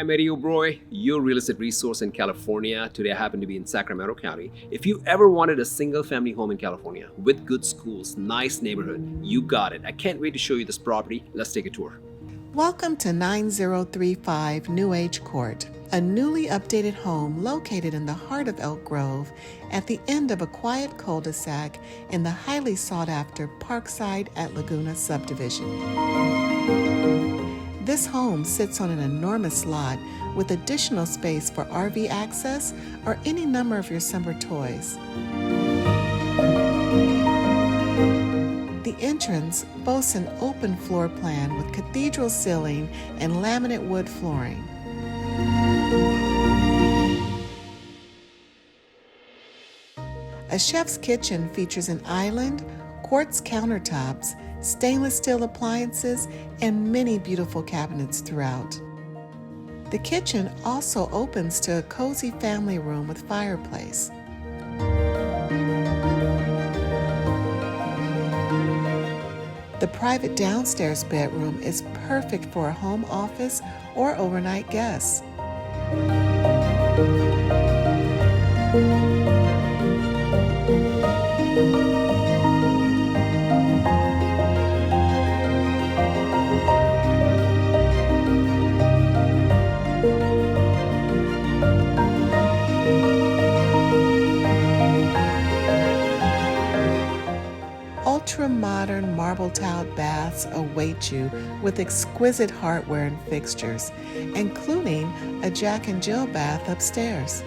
Hi, Mario Broy, your real estate resource in California. Today I happen to be in Sacramento County. If you ever wanted a single family home in California with good schools, nice neighborhood, you got it. I can't wait to show you this property. Let's take a tour. Welcome to 9035 New Age Court, a newly updated home located in the heart of Elk Grove at the end of a quiet cul-de-sac in the highly sought-after Parkside at Laguna subdivision. This home sits on an enormous lot with additional space for RV access or any number of your summer toys. The entrance boasts an open floor plan with cathedral ceiling and laminate wood flooring. A chef's kitchen features an island, quartz countertops, stainless steel appliances, and many beautiful cabinets throughout. The kitchen also opens to a cozy family room with fireplace. The private downstairs bedroom is perfect for a home office or overnight guests. Ultra-modern marble-tiled baths await you with exquisite hardware and fixtures, including a Jack and Jill bath upstairs.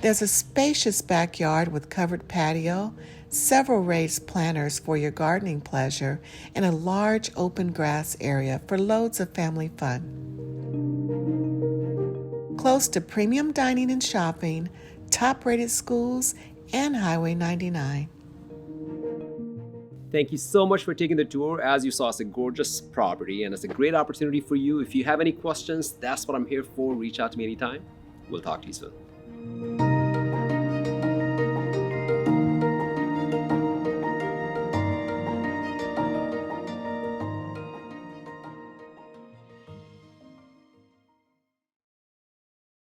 There's a spacious backyard with covered patio, several raised planters for your gardening pleasure, and a large open grass area for loads of family fun. Close to premium dining and shopping, top-rated schools, and Highway 99. Thank you so much for taking the tour. As you saw, it's a gorgeous property and it's a great opportunity for you. If you have any questions, that's what I'm here for. Reach out to me anytime. We'll talk to you soon.